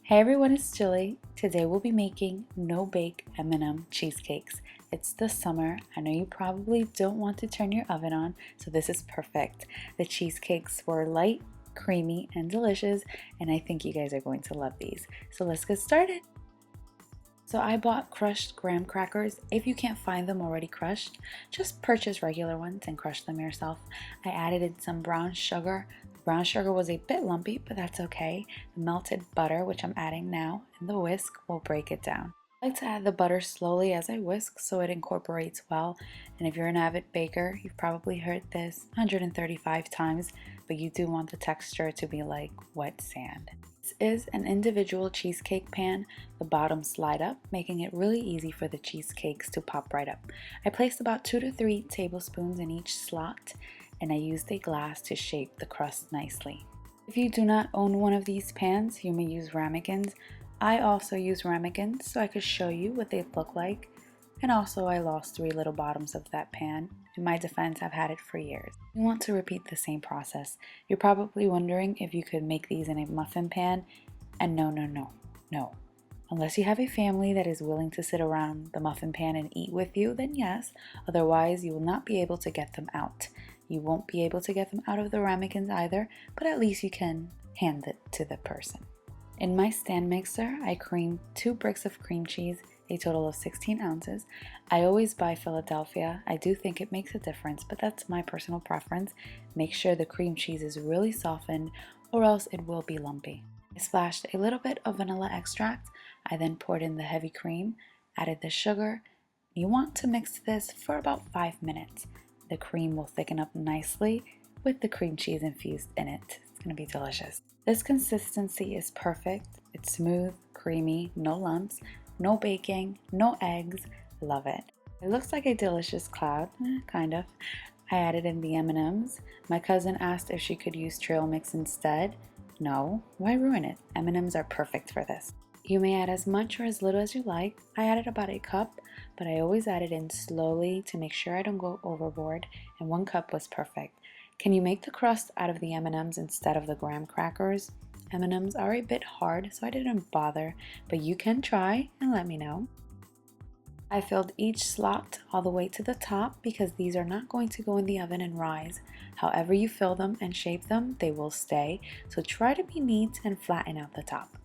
Hey everyone, it's Julie. Today we'll be making no-bake M&M cheesecakes. It's the summer. I know you probably don't want to turn your oven on, so this is perfect. The cheesecakes were light, creamy, and delicious, and I think you guys are going to love these. So let's get started. So I bought crushed graham crackers. If you can't find them already crushed, just purchase regular ones and crush them yourself. I added in some brown sugar. The brown sugar was a bit lumpy, but that's okay. The melted butter, which I'm adding now, and the whisk will break it down. I like to add the butter slowly as I whisk so it incorporates well. And if you're an avid baker, you've probably heard this 135 times, but you do want the texture to be like wet sand. This is an individual cheesecake pan. The bottoms slide up, making it really easy for the cheesecakes to pop right up. I placed about 2 to 3 tablespoons in each slot, and I used a glass to shape the crust nicely. If you do not own one of these pans, you may use ramekins. I also use ramekins so I could show you what they look like. And also I lost 3 little bottoms of that pan. In my defense, I've had it for years. You want to repeat the same process. You're probably wondering if you could make these in a muffin pan, and no. Unless you have a family that is willing to sit around the muffin pan and eat with you, then yes. Otherwise, you will not be able to get them out. You won't be able to get them out of the ramekins either, but at least you can hand it to the person. In my stand mixer, I creamed 2 bricks of cream cheese, a total of 16 ounces. I always buy Philadelphia. I do think it makes a difference, but that's my personal preference. Make sure the cream cheese is really softened or else it will be lumpy. I splashed a little bit of vanilla extract. I then poured in the heavy cream, added the sugar. You want to mix this for about 5 minutes. The cream will thicken up nicely with the cream cheese infused in it. It's going to be delicious. This consistency is perfect. It's smooth, creamy, no lumps, no baking, no eggs. Love it. It looks like a delicious cloud, kind of. I added in the M&Ms. My cousin asked if she could use trail mix instead. No, why ruin it? M&Ms are perfect for this. You may add as much or as little as you like. I added about a cup, but I always add it in slowly to make sure I don't go overboard, and 1 cup was perfect. Can you make the crust out of the M&Ms instead of the graham crackers? M&Ms are a bit hard, so I didn't bother, but you can try and let me know. I filled each slot all the way to the top because these are not going to go in the oven and rise. However you fill them and shape them, they will stay, so try to be neat and flatten out the top.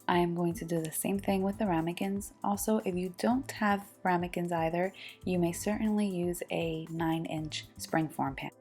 I am going to do the same thing with the ramekins. Also, if you don't have ramekins either, you may certainly use a 9-inch springform pan.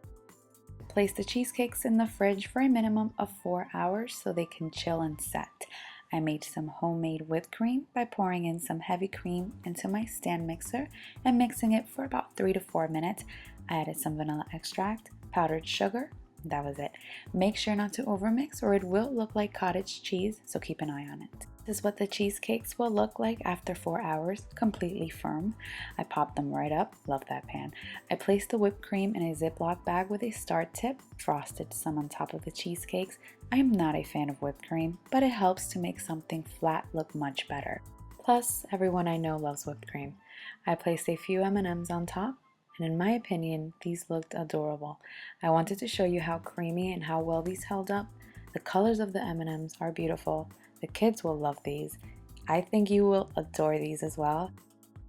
Place the cheesecakes in the fridge for a minimum of 4 hours so they can chill and set. I made some homemade whipped cream by pouring in some heavy cream into my stand mixer and mixing it for about 3 to 4 minutes. I added some vanilla extract, powdered sugar. That was it. Make sure not to overmix or it will look like cottage cheese, so keep an eye on it. This is what the cheesecakes will look like after 4 hours, completely firm. I popped them right up. Love that pan. I placed the whipped cream in a Ziploc bag with a star tip, frosted some on top of the cheesecakes. I am not a fan of whipped cream, but it helps to make something flat look much better. Plus, everyone I know loves whipped cream. I placed a few M&Ms on top, and in my opinion, these looked adorable. I wanted to show you how creamy and how well these held up. The colors of the M&Ms are beautiful. The kids will love these. I think you will adore these as well.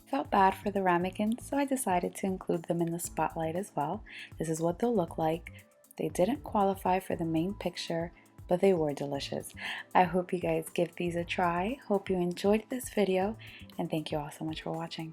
I felt bad for the ramekins, so I decided to include them in the spotlight as well. This is what they'll look like. They didn't qualify for the main picture, but they were delicious. I hope you guys give these a try. Hope you enjoyed this video, and thank you all so much for watching.